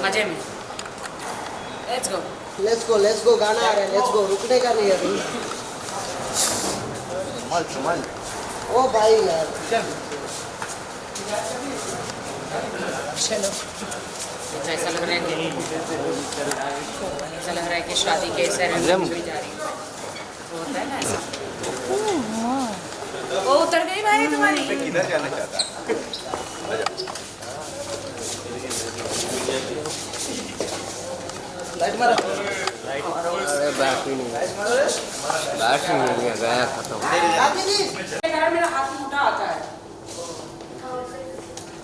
मजे में। Let's go गाना आ रहा है, लेट्स गो, रुकने का नहीं अभी। ओ भाई यार चलो। ऐसा लग रहा है कि शादी के सेरेमनी में जा रही हूँ। होता है ना ऐसा। वो उतर गई भाई तुम्हारी। किधर जाना चाहता है? लाइट मारो। अरे बैक ही नहीं है, गया खत्म। मेरा हाथ मोटा आता है।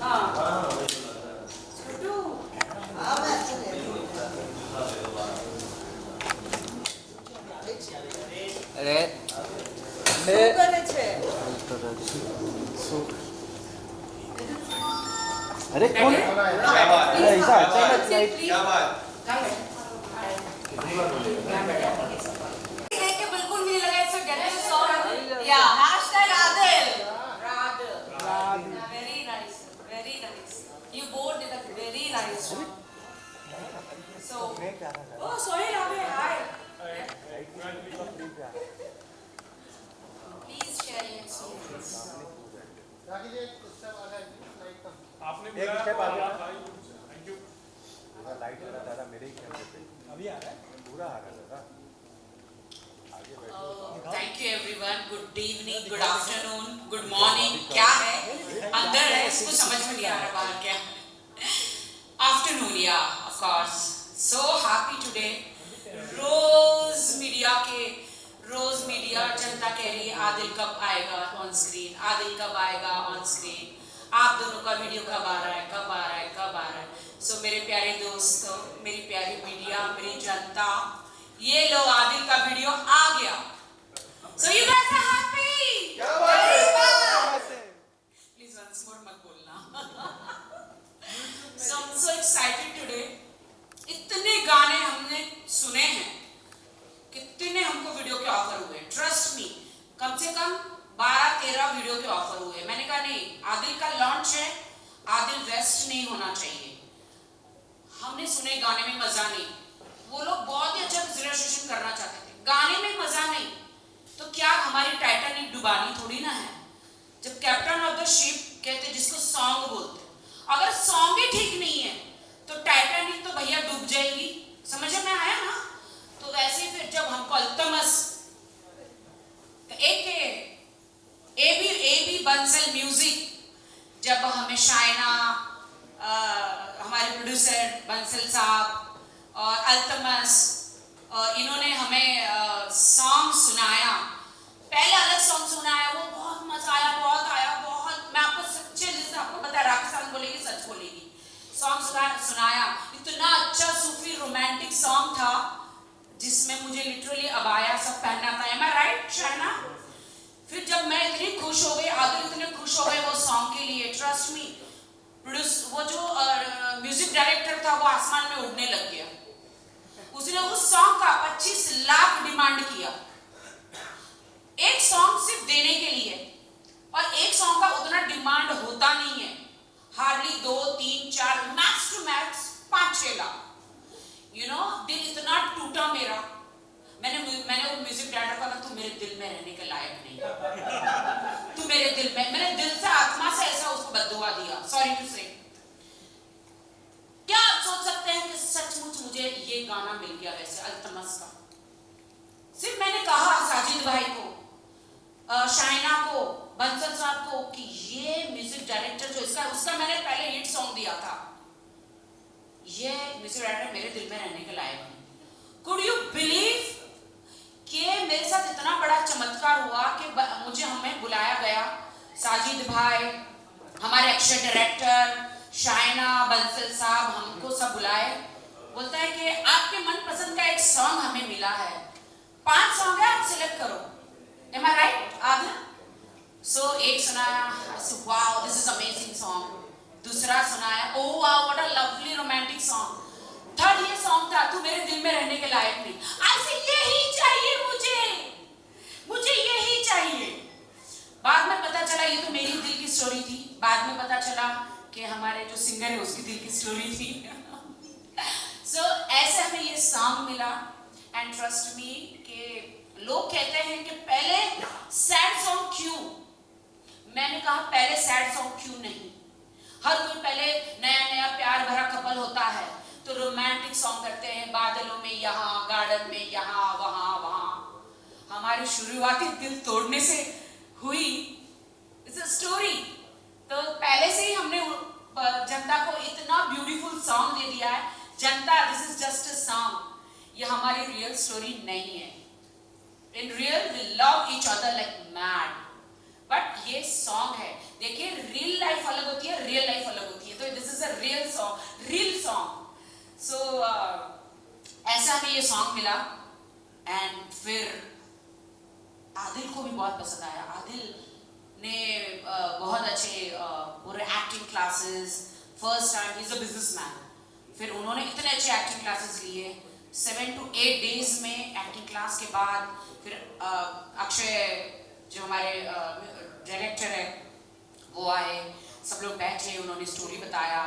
हाँ छोटू। अरे अरे कौन ऐसा अचानक लाइट? क्या बात? बिल्कुल नहीं लगा इससे गेट टू सॉन्ग या हैशटैग आदिल राड very nice you both did a very nice so oh Sohail आवे hi please share your experience आपने एक स्टेप आगे थैंक यू। लाइट वाला दादा मेरे ही कैमरे पे अभी आ रहा है? पूरा आ रहा है दादा। Thank you everyone good evening good afternoon good morning क्या है अंदर है इसको समझ में नहीं आ रहा बाहर क्या आफ्टरनून या of course so happy today रोज मीडिया जनता कह रही है आदिल कब आएगा ऑन स्क्रीन आप दोनों का वीडियो कब आ रहा है सो मेरे प्यारे दोस्तों मेरी प्यारी मीडिया मेरी जनता ये लो आदिल का वीडियो आ गया so you guys are happy please once more मत बोलना so I am so excited today इतने गाने हमने सुने हैं कितने हमको वीडियो के ऑफर हुए ट्रस्ट मी कम से कम 12-13 वीडियो के ऑफर हुए मैंने कहा नहीं आदिल का लॉन्च है आदिल वेस्ट नहीं होना चाहिए हमने सुने गाने में मजा नहीं वो लोग बहुत ही अच्छा विजुअलाइजेशन करना चाहते थे गाने में मजा नहीं तो क्या हमारी टाइटैनिक डुबानी थोड़ी ना है जब कैप्टन ऑफ द शिप कहते जिसको सॉन्ग बोलते अगर सॉन्ग ही ठीक नहीं है तो टाइटैनिक तो भैया डूब जाएगी समझ में आया ना तो वैसे फिर जब हमको Altamas A B Bansal music जब हमें शाइना हमारे प्रोड्यूसर बंसल साहब और अल्तमस इन्होंने हमें सॉन्ग सुनाया पहले अलग सॉन्ग सुनाया वो बहुत मजा आया बहुत मैं आपको सच्चे दिल से आपको पता है राखी बोलेगी सच बोलेगी सॉन्ग सुनाया इतना अच्छा सूफी रोमांटिक सॉन्ग था जिसमें मुझे लिटरली अबाया सब पहनना था एम आई राइट शाइना फिर जब मैं इतनी खुश हो गई आदिल इतने खुश हो गए वो सॉन्ग के लिए ट्रस्ट मी वो जो म्यूजिक डायरेक्टर था वो आसमान में उड़ने लग गया उसने उस सॉन्ग का 25 लाख डिमांड किया एक सॉन्ग सिर्फ देने के लिए और एक सॉन्ग का उतना डिमांड होता नहीं है hardly 2, 3, 4 max two max 5-6 lakh you know दिल इतना टूटा मेरा मैंने वो म्यूजिक डायरेक्टर को कहा तू मेरे दिल में रहने के लायक नहीं तू मेरे दिल में मैंने दिल से आत्मा से ऐसा उसको बद्दुआ दिया सॉरी टू से क्या आप सोच सकते हैं कि सचमुच मुझे ये गाना मिल गया वैसे अल्तमस का सिर्फ मैंने कहा साजिद भाई को शाइना को बंसल साहब को कि ये म्यूजिक डायरेक्टर जो उसका मैंने पहले हिट सॉन्ग दिया था ये म्यूजिक डायरेक्टर मेरे दिल में रहने के लायक है कुड यू बिलीव कि मेरे साथ इतना बड़ा चमत्कार हुआ कि मुझे हमें बुलाया गया साजिद भाई हमारे एक्शन डायरेक्टर शाइना बंसल साहब हमको सब बुलाए बोलता है कि आपके मनपसंद का एक सॉन्ग हमें मिला है 5 सॉन्ग है आप सिलेक्ट करो एम आई राइट आदिल सो एक सुनाया wow this is amazing song दूसरा सुनाया oh wow what a lovely romantic song third ये सॉन्ग था तू मेरे दिल में रहने के लायक नहीं ऐसे यही चाहिए मुझे यही चाहिए बाद में पता चला ये तो मेरी दिल की स्टोरी थी बाद में पता चला कि हमारे जो सिंगर है उसकी दिल की स्टोरी थी ये सॉन्ग मिला एंड ट्रस्ट मी कि लोग कहते हैं कि पहले सैड सॉन्ग क्यों, मैंने कहा पहले सैड सॉन्ग क्यों नहीं। हर कोई पहले नया नया प्यार भरा कपल होता है तो रोमांटिक सॉन्ग करते हैं, बादलों में यहाँ, गार्डन में यहाँ, वहाँ वहाँ। हमारी शुरुआती दिल तोड़ने से हुई, इट्स अ स्टोरी। तो पहले से ही हमने जनता को इतना ब्यूटीफुल सॉन्ग दे दिया है, जनता this is just a song, ये हमारी रियल स्टोरी नहीं है। In real we love each other like mad, but ये सॉन्ग है। देखिए रियल लाइफ अलग होती है, रियल लाइफ अलग होती है, तो this is a real song, real song. So ऐसा हमें ये सॉन्ग मिला एंड फिर आदिल को भी बहुत पसंद आया। आदिल ने बहुत अच्छे पूरे acting classes, first time he is a businessman, फिर उन्होंने इतने अच्छे एक्टिंग क्लासेस लिए, 7 to 8 डेज में एक्टिंग क्लास के बाद फिर अक्षय जो हमारे डायरेक्टर है वो आए, सब लोग बैठे, उन्होंने स्टोरी बताया।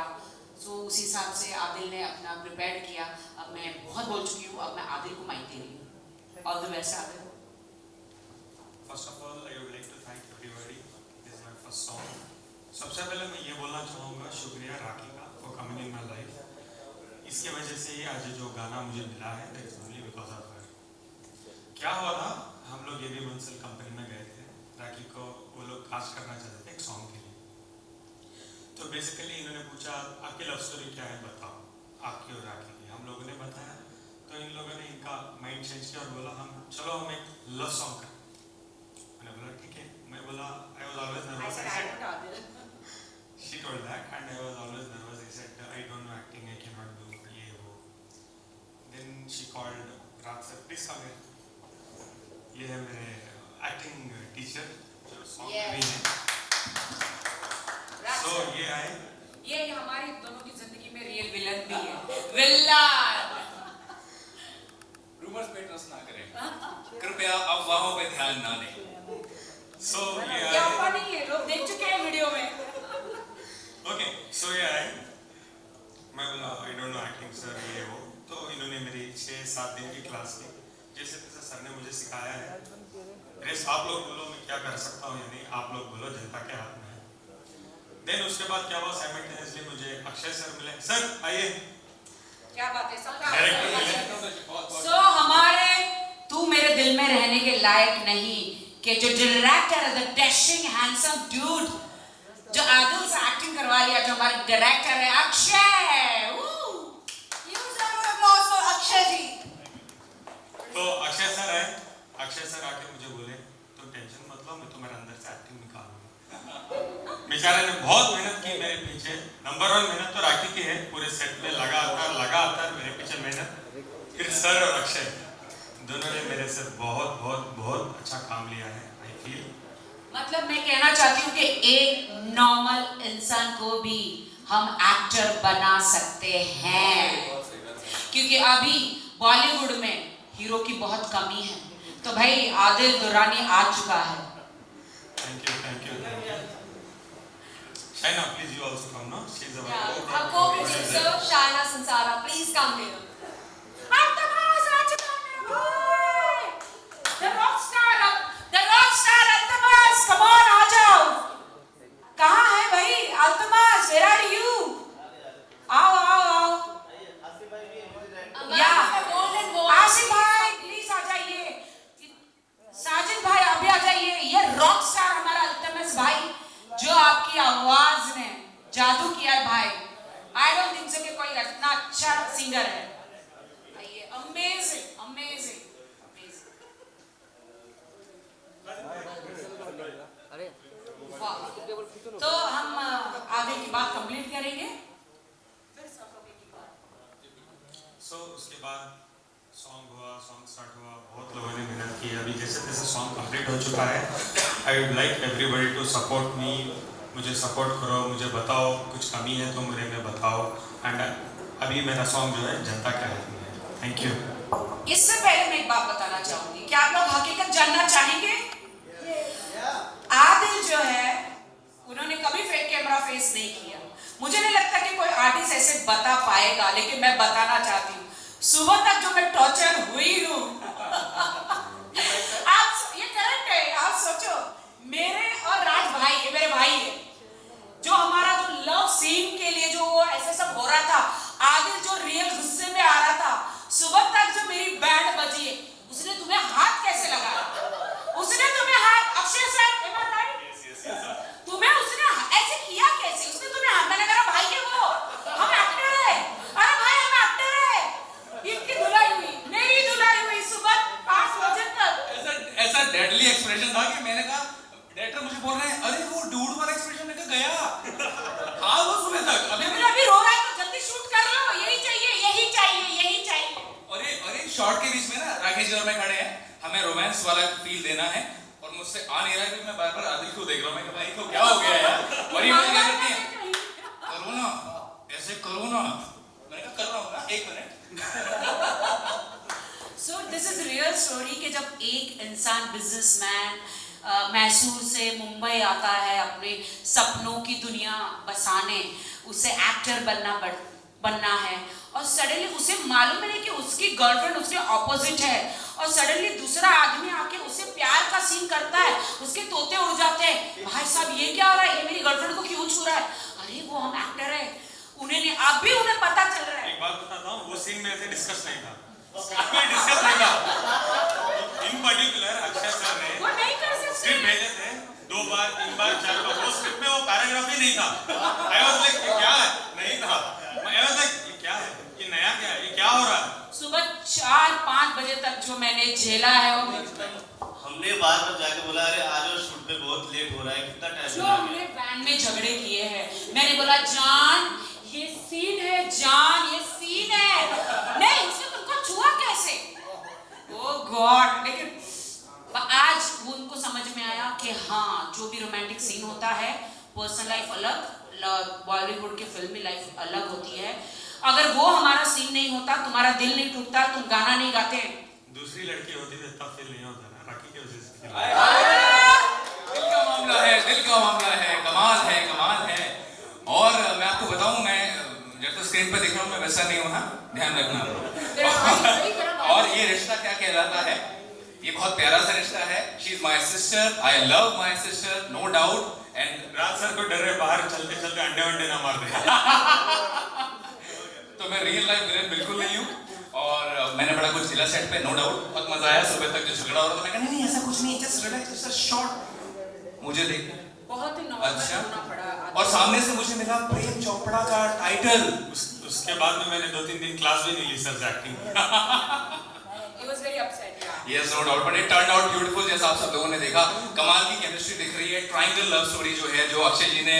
सो उसी हिसाब से आदिल ने अपना प्रिपेयर किया। अब मैं बहुत बोल चुकी हूँ, अब मैं आदिल को माइक दे रही हूँ। All the best Adil. First of all, I would like to thank everybody. This is my first song. सबसे पहले मैं ये बोलना चाहूँगा शुक्रिया राखी का for coming in my life. इसके वजह से ही आज जो गाना मुझे मिला है that is only because of her. क्या हुआ था, हम लोग ये भी बंसल कंपनी में गए थे, राखी को वो लोग कास्ट करना चाहते थे एक सॉन्ग के लिए। तो बेसिकली इन्होंने पूछा आपकी लव स्टोरी क्या है बताओ, आपकी और राखी की। हम लोगों ने बताया तो इन लोगों ने इनका माइंड चेंज किया और बोला हम चलो हम एक लव सॉन्ग करें। मैंने बोला ठीक है। मैं बोला I was always nervous. I said she told that and I was always nervous. I said I don't know acting, I cannot do ये वो। Then she called रात से please come here. ये है मेरे एक्टिंग टीचर जो song में भी है। So ये आए, ये हमारी दोनों की जिंदगी में रियल विलन भी है, विलन। रूमर्स पे ट्रस्ट ना करें, कृपया अफवाहों पे ध्यान ना दें। so ये ये आए, अफवाह नहीं है, लोग देख चुके हैं वीडियो में। okay so ये आए। मैं बोला I don't know acting sir ये वो। तो इन्होंने मेरी 6-7 दिन की क्लास ली, जैसे तैसे सर ने मुझे सिखाया है। रेस आप लोग बोलो मैं क्या कर सकता हूँ या नहीं, आप लोग बोलो, जनता के हाथ में है। देन उसके बाद क्या हुआ, साइमल्टेनियसली मुझे अक्षय सर मिले। सर आइए, क्या बात है, सबका डायरेक्टर मिले। सो हमारे तू मेरे दिल में रहने के लायक नहीं कि जो डायरेक्टर है, द डैशिंग हैंडसम ड्यूड जो आदिल से एक्टिंग करवा लिया, जो हमारे डायरेक्टर है अक्षय। अक्षय जी। तो अक्षय सर आए, अक्षय सर आके मुझे बोले तुम टेंशन मत लो, मैं तुम्हारे अंदर से एक्टिंग निकालूंगा। बेचारे ने बहुत मेहनत की मेरे पीछे। नंबर 1 मेहनत तो राखी की है, पूरे सेट में लगातार मेरे पीछे मेहनत। फिर सर और अक्षय दोनों ने मेरे से बहुत बहुत बहुत अच्छा काम लिया है। आई फील मतलब मैं कहना चाहती हूँ कि एक नॉर्मल इंसान को भी हम एक्टर बना सकते हैं, क्योंकि अभी बॉलीवुड में हीरो की बहुत कमी है। तो भाई आदिल दुरानी आ चुका है। Thank you thank you thank you. Shaina please you also come no, she is Our co-producer Shaina Sansara, please come here. The rock star Altamas, come on, आ जाओ। कहाँ है भाई Altamas? Where are you? आओ आओ आओ। आसिफ भाई प्लीज आ जाइए, साजिद भाई आप भी आ जाइए। ये रॉक स्टार हमारा अल्तमस भाई, जो आपकी आवाज ने जादू किया है भाई। आई डोंट थिंक सो कि कोई इतना अच्छा सिंगर है। ये अमेजिंग अमेजिंग अमेजिंग। अरे तो हम आगे की बात कंप्लीट करेंगे। सो उसके बाद सॉन्ग हुआ, सॉन्ग स्टार्ट हुआ, बहुत लोगों ने मेहनत की। अभी जैसे तैसे सॉन्ग कंप्लीट हो चुका है। I would like everybody to support me, मुझे सपोर्ट करो, मुझे बताओ कुछ कमी है तो मुझे में बताओ। एंड अभी मेरा सॉन्ग जो है जनता के हाथ में है। Thank you. इससे पहले मैं एक बात बताना चाहूंगी, क्या आप लोग हकीकत जानना चाहेंगे? आदिल जो है उन्होंने कभी फेक कैमरा फेस नहीं किया। मुझे नहीं लगता कि कोई आर्टिस्ट ऐसे बता पाएगा, लेकिन मैं बताना चाहती हूँ सुबह तक जो मैं टॉर्चर हुई हूँ आप ये करेक्ट है। आप सोचो मेरे और राज भाई, ये मेरे भाई है, जो हमारा जो लव सीन के लिए जो वो ऐसे सब हो रहा था, आदिल जो रियल गुस्से में आ रहा था, सुबह तक जो मेरी बैंड बजी है, उसने तुम्हें हाथ कैसे लगाया? उसने तुम्हें हाथ, अक्षय सर, तुम्हें उसने ऐसे किया कैसे? उसने तुम्हें हाथ, मैंने कहा भाई है वो, हम एक्टर है, अरे भाई हम एक्टर है। इनकी धुलाई हुई, मेरी धुलाई हुई सुबह 5 बजे तक। ऐसा डेडली एक्सप्रेशन था कि मैंने कहा डायरेक्टर मुझे बोल रहे हैं अरे वो डूड वाला एक्सप्रेशन लेकर गया। हाँ वो सुबह तक अभी रो रहा है तो जल्दी शूट कर लो, यही चाहिए यही चाहिए यही चाहिए। और शॉर्ट के बीच में ना राकेश जी और मैं खड़े हैं, हमें रोमांस वाला फील देना है और मुझसे आ नहीं रहा है, मैं बार बार आदिल को देख रहा हूँ, मैं भाई को क्या हो गया यार? और ये मुझे क्या करती है, करो ना ऐसे करो ना, मैंने कहा कर रहा हूँ ना, 1 minute. So this is real story कि जब एक इंसान बिजनेसमैन मैसूर से मुंबई आता है अपने सपनों की दुनिया बसाने, उसे एक्टर बनना है और सडनली उसे मालूम नहीं कि उसकी गर्लफ्रेंड उसके ऑपोजिट है और सडनली दूसरा आदमी आके उसे प्यार का सीन करता है, उसके तोते उड़ जाते हैं, भाई साहब ये क्या हो रहा है, ये मेरी गर्लफ्रेंड को क्यों छू रहा है? अरे वो हम एक्टर है, उन्हें पता चल रहा है। एक बात बताता हूँ, वो सीन में ऐसे डिस्कस नहीं था, डिस्कस नहीं था। इन पर्टिकुलर अक्षय सर ने वो नहीं कर सकते। स्क्रिप्ट भेजे थे 2 बार 3 बार 4 बार, वो स्क्रिप्ट में वो पैराग्राफ ही नहीं था। आई वाज लाइक ये क्या है? नहीं था। आई वाज लाइक ये क्या है? ये नया क्या है? ये क्या हो रहा है? सुबह 4-5 बजे तक जो मैंने झेला है वो हमने बार बार जाके बोला अरे आज और शूट पे बहुत लेट हो रहा है, कितना टाइम जो हमने वैन में झगड़े किए हैं, मैंने बोला जान ये सीन है, जान ये सीन है, नहीं उसने तुमको छुआ कैसे? ओ गॉड। लेकिन आज वो उनको समझ में आया कि हाँ जो भी रोमांटिक सीन होता है, पर्सनल लाइफ अलग, बॉलीवुड के फिल्मी लाइफ अलग होती है। अगर वो हमारा सीन नहीं होता, तुम्हारा दिल नहीं टूटता, तुम गाना नहीं गाते। दूसरी लड़की होती तो इतना फील नहीं होता ना, राखी की वजह से। दिल का मामला है, दिल का मामला है, कमाल है, कमाल है। और मैं आपको बताऊं, मैं जब तक स्क्रीन पे दिख रहा हूं मैं वैसा नहीं हूं, हाँ ध्यान रखना। और ये रिश्ता क्या कहलाता है, ये बहुत प्यारा सा रिश्ता है। She is my sister, I love my sister, no doubt. And Raj sir को डर रहे बाहर चलते चलते अंडे ना मार दे। तो मैं रियल लाइफ विलेन बिल्कुल नहीं हूँ और मैंने बड़ा कुछ झेला सेट पे, नो डाउट। बहुत मजा आया, सुबह तक जो झगड़ा हो रहा था मैं कहा नहीं ऐसा कुछ नहीं, जस्ट रिलैक्स, जस्ट शॉर्ट। मुझे देख बहुत ही नॉर्मल अच्छा होना पड़ा। और सामने से मुझे मिला प्रेम चोपड़ा का टाइटल। उसके बाद में मैंने 2-3 दिन क्लास भी नहीं ली सर से acting. He was very upset, yeah. Yes, no doubt, but it turned out beautiful, जैसा आप सब लोगों ने देखा। कमाल की केमिस्ट्री दिख रही है। ट्रायंगल लव स्टोरी जो है, जो अक्षय जी ने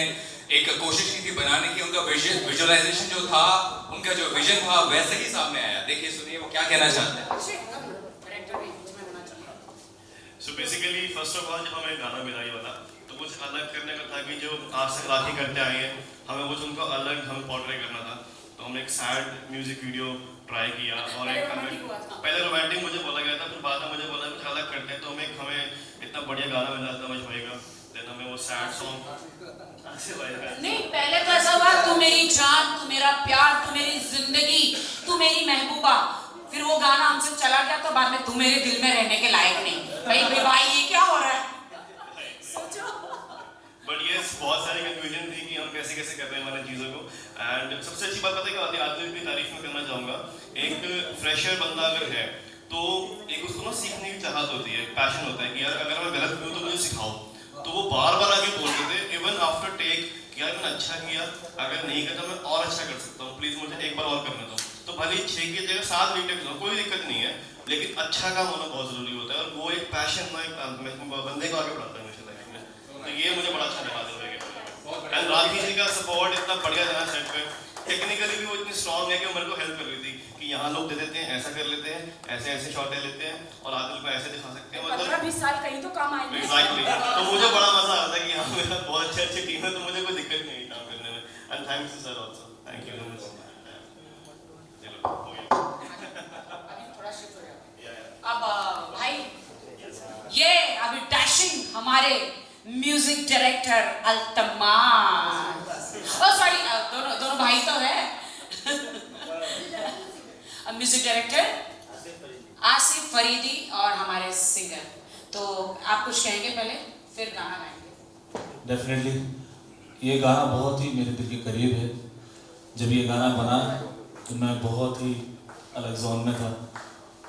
एक कोशिश की थी बनाने की, उनका विजुअलाइजेशन जो था, उनका जो विजन था, वैसे ही सामने आया। देखिए सुनिए वो क्या कहना चाहते हैं। So basically first of all जब हमें गाना मिला ये वाला, तो कुछ अलग करने का था कि जो आज तक राखी करते आए हैं, हमें कुछ उनको अलग हमें पोर्ट्रे करना था। तो हमने एक सैड म्यूजिक वीडियो ट्राई किया और एक पहले रोमांटिक मुझे बोला गया था, फिर बाद में मुझे बोला कुछ अलग करते हैं, तो हमें इतना बढ़िया गाना मिला था समझ होएगा, देन हमें वो सैड सॉन्ग ऐसे बजेगा। नहीं पहले तो ऐसा हुआ तू मेरी जान, तू मेरा प्यार, तू मेरी जिंदगी, तू मेरी महबूबा, फिर वो गाना हमसे चला गया तो बाद में तू मेरे दिल में रहने के लायक नहीं। भाई ये क्या हो रहा है? सोचो। बट ये बहुत सारी कंफ्यूजन थी कि हम कैसे कैसे कर रहे हैं हमारी चीज़ों को। एंड सबसे अच्छी बात पता है क्या, आदिल की तारीफ में करना चाहूँगा। एक फ्रेशर बंदा अगर है तो एक उसको ना सीखने की चाहत होती है, पैशन होता है कि यार अगर मैं गलत हूँ तो मुझे सिखाओ। तो वो बार बार आगे बोलते थे इवन आफ्टर टेक कि यार मैंने अच्छा किया, अगर नहीं करता मैं और अच्छा कर सकता हूँ, प्लीज़ मुझे एक बार और करने दो। तो भले 6 की जगह 7 वीक तक कोई दिक्कत नहीं है, लेकिन अच्छा काम होना बहुत ज़रूरी होता है और वो एक पैशन ना एक बंदे को आगे बढ़ाता है मुझे लाइफ में। तो ये मुझे बड़ा अच्छा लगा दिल में। एंड राखी जी का सपोर्ट इतना बढ़िया था सेट पे, टेक्निकली भी वो इतनी स्ट्रॉन्ग है कि वो मेरे को हेल्प कर रही थी कि यहाँ लोग दे देते हैं, ऐसा कर लेते हैं, ऐसे ऐसे शॉट ले लेते हैं और आदिल को ऐसे दिखा सकते हैं, मतलब 15-20 साल कहीं तो काम आएंगे। एग्जैक्टली। तो मुझे बड़ा मजा आ रहा था कि यहाँ मेरा बहुत अच्छी टीम है, तो मुझे कोई दिक्कत नहीं काम करने में। And thanks to sir also, thank you very much. चलो हो गया। थोड़ा शिफ्ट हो जाओ। अब भाई ये अभी डैशिंग हमारे म्यूजिक डायरेक्टर अल्तमास, ओ सॉरी दोनों भाई तो है। म्यूजिक डायरेक्टर आसिफ फरीदी और हमारे सिंगर। तो आप कुछ कहेंगे पहले, फिर गाना गाएंगे। डेफिनेटली ये गाना बहुत ही मेरे दिल के करीब है। जब ये गाना बना तो मैं बहुत ही अलग जोन में था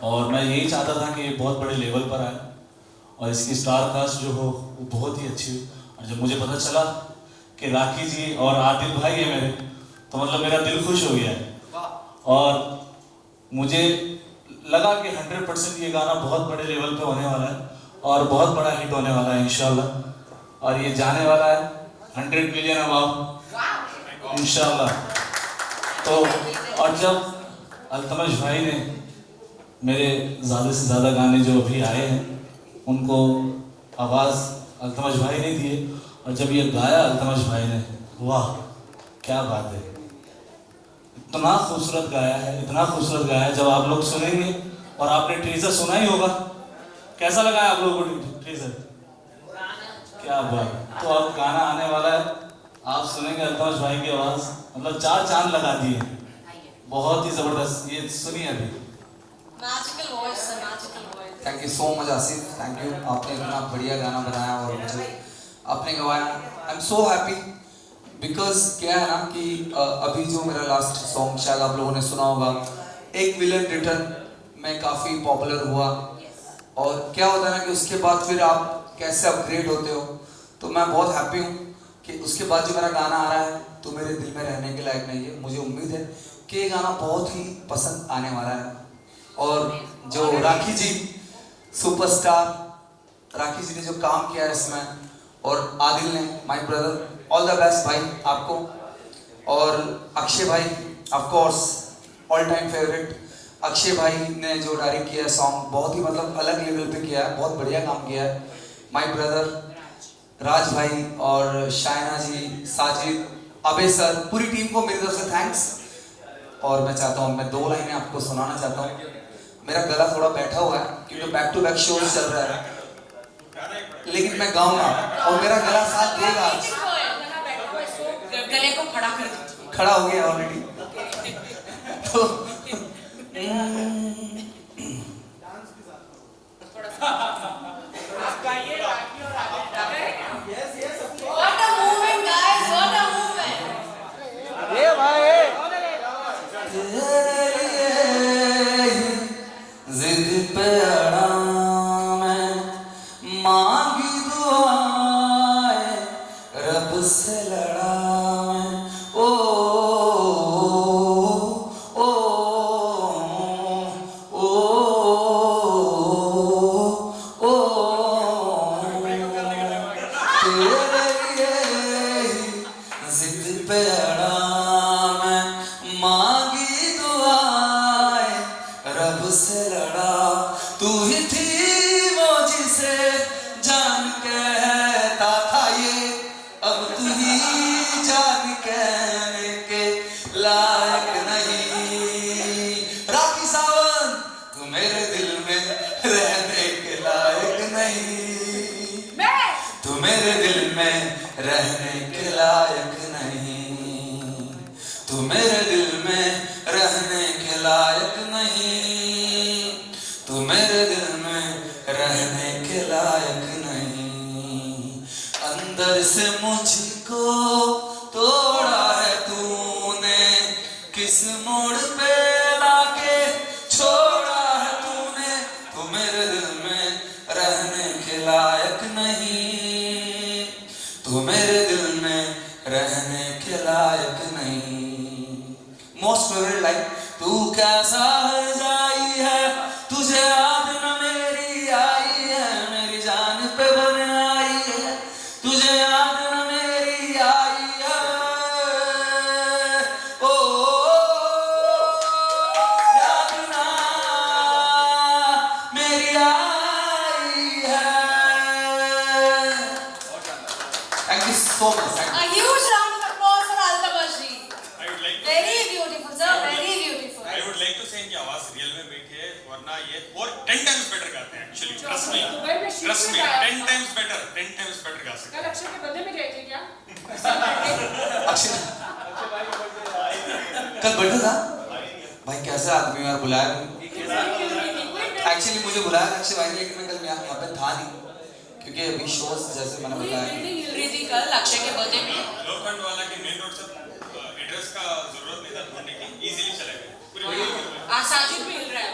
और मैं यही चाहता था कि ये बहुत बड़े लेवल पर आए और इसकी स्टार कास्ट जो हो वो बहुत ही अच्छी हो। और जब मुझे पता चला कि राखी जी और आदिल भाई है मेरे, तो मतलब मेरा दिल खुश हो गया है और मुझे लगा कि 100% ये गाना बहुत बड़े लेवल पे होने वाला है और बहुत बड़ा हिट होने वाला है इंशाल्लाह। और ये जाने वाला है 100 मिलियन अबाव इंशाल्लाह। तो और जब अल्तमश भाई ने मेरे ज़्यादा से ज़्यादा गाने जो अभी आए हैं उनको आवाज़ अल्तमश भाई ने दिए और जब ये गाया अल्तमश भाई ने, वाह क्या बात है, इतना खूबसूरत गाया है, इतना खूबसूरत गाया है। जब आप लोग सुनेंगे और आपने ट्रेजर सुना ही होगा, कैसा लगा है आप लोगों को ट्रेजर? क्या बात। तो अब गाना आने वाला है, आप सुनेंगे अल्तमश भाई की आवाज़, मतलब 4 चांद लगा दिए, बहुत ही ज़बरदस्त। ये सुनिए अभी। Magical voice, sir, magical voice. Thank you so much Asif, thank you. आपने इतना बढ़िया गाना बनाया और मुझे आपने गवाया। I am so happy because क्या है ना कि अभी जो मेरा लास्ट सॉन्ग शायद आप लोगों ने सुना होगा, 1 मिलियन रिटर्न में काफ़ी पॉपुलर हुआ और क्या होता है ना कि उसके बाद फिर आप कैसे अपग्रेड होते हो। तो मैं बहुत हैप्पी हूँ कि उसके बाद जो मेरा गाना आ रहा है तो मेरे दिल में रहने के लायक नहीं है। मुझे उम्मीद है कि ये गाना बहुत ही पसंद आने वाला है। और जो राखी जी सुपरस्टार, राखी जी ने जो काम किया है इसमें और आदिल ने, my brother, all the best भाई आपको। और अक्षय भाई of course all time favourite, Akshay भाई ने जो डायरेक्ट किया है सॉन्ग, बहुत ही मतलब अलग लेवल पे किया है, बहुत बढ़िया काम किया है। माय ब्रदर राज भाई और शायना जी, साजिद, अबे सर, पूरी टीम को मेरी तरफ से थैंक्स। और मैं चाहता हूँ, मैं 2 लाइनें आपको सुनाना चाहता हूँ। मेरा गला थोड़ा बैठा हुआ है क्योंकि बैक टू बैक शोज चल रहा है, लेकिन मैं गाऊंगा और मेरा गला साथ देगा। गले को खड़ा कर दीजिए। खड़ा हो गया ऑलरेडी। तो What a movement, guys! What a movement! ये भाई जिद पे अड़ा मैं, मांगी दुआएं रब से लड़ा मैं। ओ ओ ओ ओ तेरे लिए जिद पे अड़ा मैं, मांगी दुआएं रब से लड़ा। तू ही थी वो जिसे जान कहता था ये, अब तू ही जान कहने के लायक नहीं। राखी सावन, तू मेरे दिल में रहने के लायक नहीं। तू मेरे दिल में रहने के लायक नहीं। तू मेरे दिल में रहने के लायक नहीं। तू मेरे दिल में रहने के लायक नहीं। अंदर से मुझको तोड़ा है तूने, किस मोड़ पे लाके छोड़ा है तूने। तू मेरे दिल में रहने के लायक नहीं। तू मेरे दिल में रहने के लायक नहीं। मोस्ट फेवरेट लाइन, तू कैसा जाई है, तुझे याद न मेरी आई है, मेरी जान पे बन आई है, तुझे याद न मेरी आई है। ओ याद ना मेरी आई है। Thank you so much. A huge round of applause for Altamash ji. I would like to Very beautiful, sir. Very beautiful. I would like to say इनकी आवाज रियल में बैठी है, वरना ये और 10 times better गाते हैं actually. Trust me, 10 times better गा सकते हैं। कल अक्षय के बर्थडे में गए थे क्या? अक्षय कल बर्थडे था भाई कैसा आदमी यार, बुलाया एक्चुअली मुझे बुलाया अक्षय भाई ने, लेकिन मैं कल यहाँ पे था नहीं क्योंकि अभी शोज जैसे मैंने बताया बिल्डिंग हिल रही थी कल अक्षय के बर्थडे में। लोखंड वाला के मेन रोड से एड्रेस का जरूरत नहीं था ढूंढने की, इजीली चले गए पूरी। आज साजिद भी हिल रहा है।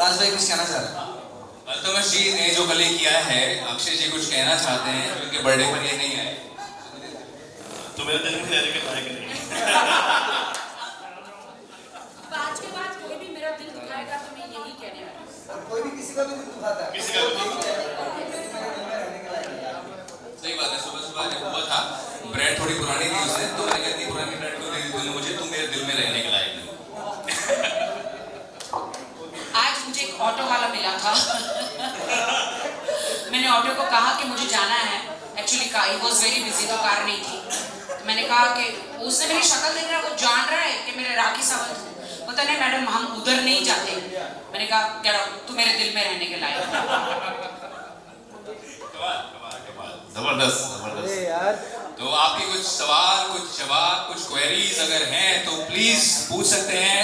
राज भाई कुछ कहना चाह रहे हैं? अल्तमश जी ने जो कल किया है, अक्षय जी कुछ कहना चाहते हैं, उनके बर्थडे पर ये नहीं आए तो मेरे दिल में रहने के लायक नहीं। आज के बाद कोई भी मेरा दिल दुखाएगा तो मैं यही कहने वाली हूँ। कोई भी किसी का भी दिल दुखाता है, किसी का भी सही बात है। सुबह सुबह जब हुआ था, ब्रेड थोड़ी पुरानी थी उसने, तो मैंने कहती पुरानी ब्रेड क्यों दे दी तूने मुझे, तुम मेरे दिल में रहने के लायक नहीं। आज मुझे एक ऑटो वाला मिला था। मैंने ऑटो को कहा कि मुझे जाना है, actually he was very busy, तो कार नहीं थी। तो मैंने कहा कि उसने मेरी शक्ल देख रहा है, वो जान रहा है कि मेरे राखी सावंत हूँ। पता नहीं मैडम हम उधर नहीं जाते। मैंने कहा गेट आउट, तू मेरे दिल में रहने के लायक। जबरदस्त जबरदस्त। तो आपके कुछ सवाल, कुछ जवाब, कुछ क्वेरीज अगर हैं तो प्लीज पूछ सकते हैं।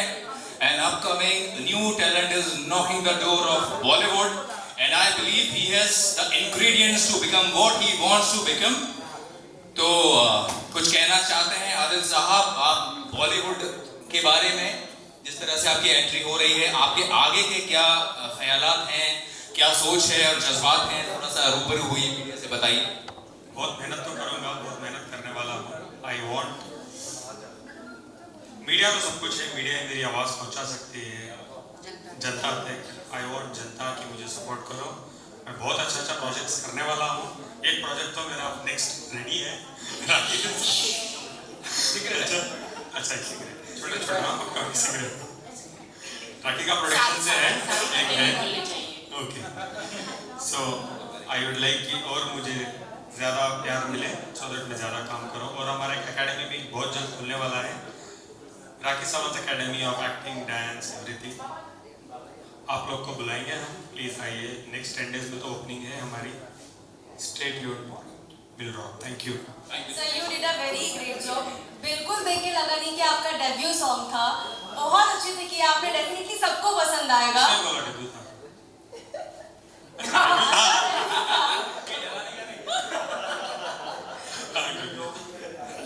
An upcoming new talent is knocking the door of Bollywood, and I believe he has the ingredients to become what he wants to become. तो कुछ कहना चाहते हैं आदिल साहब आप बॉलीवुड के बारे में, जिस तरह से आपकी एंट्री हो रही है, आपके आगे के क्या ख्यालात हैं, क्या सोच है और जज्बात हैं, थोड़ा सा रूबरू हुई मीडिया से बताइए। बहुत मेहनत तो करूंगा, बहुत मेहनत करने वाला हूँ। आई वॉन्ट, मीडिया तो सब कुछ है, मीडिया मेरी आवाज़ पहुंचा सकती है जनता तक। आई वॉन्ट जनता की मुझे सपोर्ट करो। मैं बहुत अच्छा अच्छा प्रोजेक्ट्स करने वाला हूँ। एक प्रोजेक्ट तो मेरा नेक्स्ट रेडी है, राखी सिगरेट, अच्छा सिगरेट छोटे छोटे सिगरेट राखी का प्रोडक्शन से है, एक है। Okay, so I would like कि और मुझे ज़्यादा प्यार मिले, सो दैट मैं ज़्यादा काम करूँ। और हमारा एक एकेडमी भी बहुत जल्द खुलने वाला है, Rakhi Sawant academy of acting, dance, everything. आप लोग को बुलाएंगे हम, प्लीज़ आइए। नेक्स्ट 10 डेज में तो ओपनिंग है हमारी। Stay tuned, will rock. Thank you. Sir, you did a very great job. बिल्कुल देख के लगा नहीं कि आपका डेब्यू सॉन्ग था। बहुत अच्छे से किया आपने, डेफिनेटली सबको पसंद आएगा। किसने बोला डेब्यू था?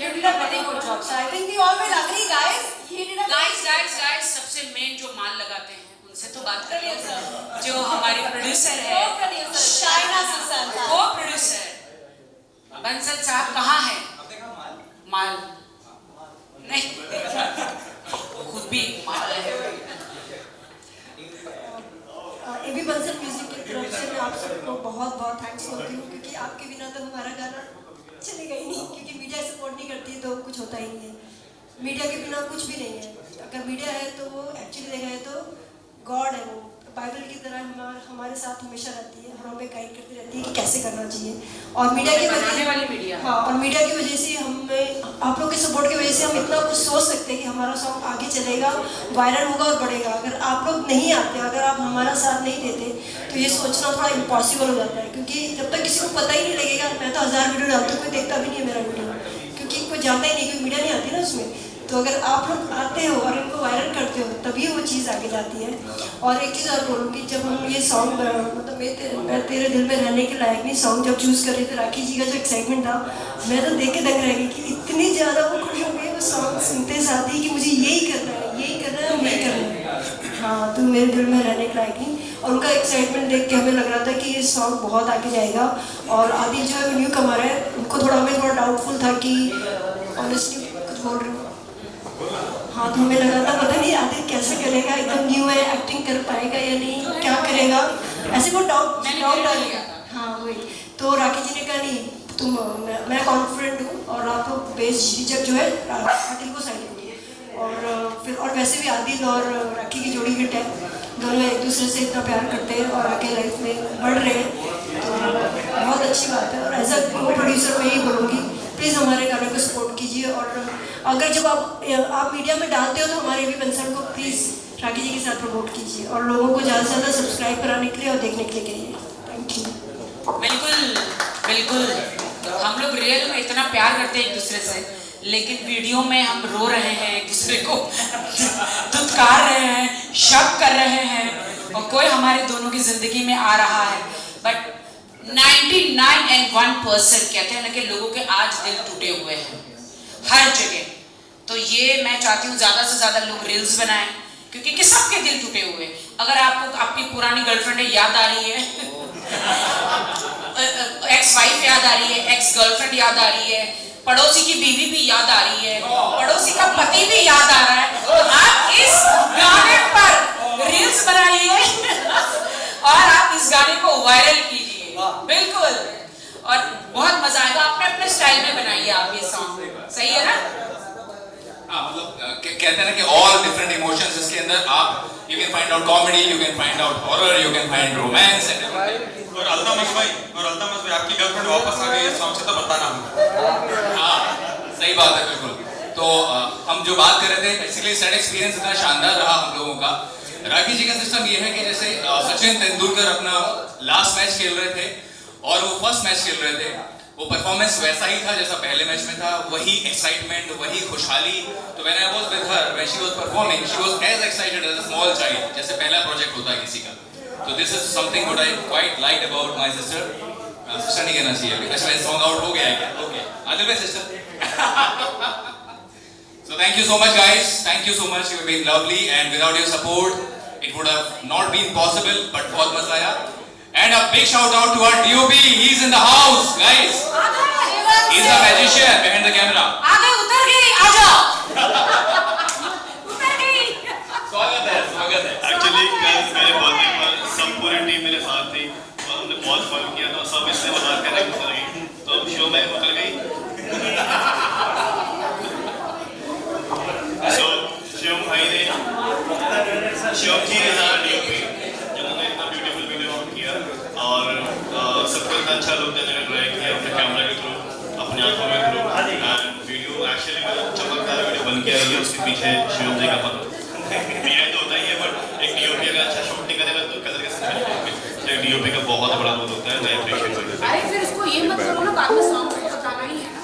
You did a very good job, sir. I think we all will agree, guys. He did a guys सबसे मेन जो माल लगाते हैं उनसे तो बात कर लिया सर। जो हमारी प्रोड्यूसर है, co-producer शाइना सुसन साहब। को प्रोड्यूसर बंसल साहब कहाँ है? माल नहीं, वो खुद भी माल है। एबी बंसल म्यूजिक की तरफ से मैं आप सबको बहुत बहुत थैंक्स करती हूँ, क्योंकि आपके बिना तो हमारा गाना चलेगा ही नहीं, क्योंकि मीडिया सपोर्ट नहीं करती है तो कुछ होता ही नहीं है। मीडिया के बिना कुछ भी नहीं है। अगर मीडिया है तो वो एक्चुअली देखा है तो गॉड है, वो बाइबल की तरह हमारे साथ हमेशा रहती है, हमें गाइड करती रहती है कि कैसे करना चाहिए। और मीडिया की बनाने वाली मीडिया, हाँ, और मीडिया की वजह से हमें, आप लोग के सपोर्ट की वजह से हम इतना कुछ सोच सकते हैं कि हमारा सॉन्ग आगे चलेगा, वायरल होगा और बढ़ेगा। अगर आप लोग नहीं आते, अगर आप हमारा साथ नहीं देते, तो ये सोचना थोड़ा इम्पॉसिबल हो जाता है, क्योंकि जब तक किसी को पता ही नहीं लगेगा। मैं तो 1000 वीडियो डालती हूँ, कोई देखता भी नहीं है मेरा वीडियो, क्योंकि कोई जानता ही नहीं, क्योंकि मीडिया नहीं आती ना उसमें। तो अगर आप लोग आते हो और इनको वायरल करते हो, तभी वो चीज़ आगे जाती है। और एक चीज़ और बोलूँगी, जब हम ये सॉन्ग मतलब मैं तेरे दिल में रहने के लायक नहीं सॉन्ग जब चूज़ कर रही थी, राखी जी का जो एक्साइटमेंट था, मैं तो देख के दंग रह गई कि इतनी ज़्यादा वो खुश हो गई वो सॉन्ग सुनते साथ ही कि मुझे यही करना है, यही करना है, यही करना है। हाँ, तो मेरे दिल में रहने के लायक नहीं। और उनका एक्साइटमेंट देख के हमें लग रहा था कि ये सॉन्ग बहुत आगे जाएगा। और आदिल जो है न्यू कमर है, उनको हमें थोड़ा डाउटफुल था कि ऑनेस्टली कुछ बोल रहे हो। हाँ, तो हमें लगा था पता नहीं आदिल कैसे करेगा, एकदम न्यू है, एक्टिंग कर पाएगा या नहीं, क्या करेगा, ऐसे को डाउट डालेगा। हाँ वही, तो राखी जी ने कहा नहीं मैं कॉन्फिडेंट हूँ और आप लोग बेझिझक जो है आदिल को साइड करो। और फिर और वैसे भी आदिल और राखी की जोड़ी हिट है, दोनों एक दूसरे से इतना प्यार करते हैं और आगे लाइफ में बढ़ रहे हैं, तो बहुत अच्छी बात है। और एज अ को प्रोड्यूसर मैं यही बोलूँगी, प्लीज़ हमारे गाने को सपोर्ट कीजिए। और अगर जब आप मीडिया में डालते हो तो हमारे भी बंसल को प्लीज़ राखी जी के साथ प्रमोट कीजिए और लोगों को ज़्यादा से ज़्यादा सब्सक्राइब कराने के लिए और देखने के लिए करिए। Thank you. बिल्कुल बिल्कुल, हम लोग रियल में इतना प्यार करते हैं एक दूसरे से, लेकिन वीडियो में हम रो रहे हैं, एक दूसरे को धुतकार रहे हैं, शक कर रहे हैं, और कोई हमारे दोनों की जिंदगी में आ रहा है। बट 99.1% कहते हैं ना कि लोगों के आज दिल टूटे हुए हैं हर जगह। तो ये मैं चाहती हूँ ज़्यादा से ज़्यादा लोग रील्स बनाएं, क्योंकि कि सबके दिल टूटे हुए। अगर आपको आपकी पुरानी गर्लफ्रेंड याद आ रही है, एक्स वाइफ याद आ रही है, एक्स गर्लफ्रेंड याद आ रही है, पड़ोसी की बीवी भी याद आ रही है, पड़ोसी का पति भी याद आ रहा है, तो आप इस गाने पर रील्स बनाइए और आप इस गाने को वायरल कीजिए। बिल्कुल, और बहुत मजा आएगा। अपने अपने स्टाइल में बनाइए आप ये सॉन्ग, सही है ना? हाँ, मतलब कहते हैं ना कि ऑल डिफरेंट इमोशंस इसके अंदर आप you can find out comedy, you can find out horror, you can find romance and और अल्तामस भाई आपकी गर्लफ्रेंड वापस आ गई है सॉन्ग से, तो बताना हमको। हाँ, सही बात है, बिल्कुल। तो हम जो बात कर रहे थे, बेसिकली सेट एक्सपीरियंस इतना शानदार रहा हम लोगों का। राखी जी का सिस्टम ये है कि जैसे सचिन तेंदुलकर अपना लास्ट मैच खेल रहे थे और वो फर्स्ट मैच खेल रहे थे, वो परफॉर्मेंस वैसा ही था जैसा पहले मैच में था, वही एक्साइटमेंट, वही खुशहाली। तो when I was with her, when she was performing, she was as excited as a small child, जैसे पहला प्रोजेक्ट होता है किसी का। तो this is something what I quite like about my sister. Sister नहीं कहना चाहिए, अच्छा सॉन्ग आउट हो गया है क्या? ओके, आदिल भाई sister. So thank you so much guys, thank you so much, you've been lovely, and without your support it would have not been possible, but बहुत मजा आया। And a big shout out to our DOP, he's in the house guys, he's a magician behind the camera। आगे उतर गई, आजा उतर गई। स्वागत है। एक्चुअली कल मेरे बर्थडे पर सब पूरी टीम मेरे साथ थी और हमने बहुत फन किया, तो सब इससे मजाक करने उतर गई, तो शो में उतर गई। शिवम भाई ने, शिवम जी ने ज़्यादा DOP, जिन्होंने इतना ब्यूटीफुल वीडियो किया और सबको इतना अच्छा लुक देने का ट्राई किया अपने कैमरा के थ्रू, अपनी आंखों के थ्रू। एंड वीडियो एक्चुअली में चमकदार वीडियो बन के आई है, उसके पीछे शिवम जी का पता ये तो होता ही है, बट एक DOP अगर अच्छा शूट नहीं करेगा तो कलर कैसे चलेंगे? तो एक DOP का बहुत बड़ा रोल होता है, मैं अप्रिशिएट करता हूं। अरे फिर इसको ये मत करो ना, बाद में सॉन्ग को बताना ही है ना।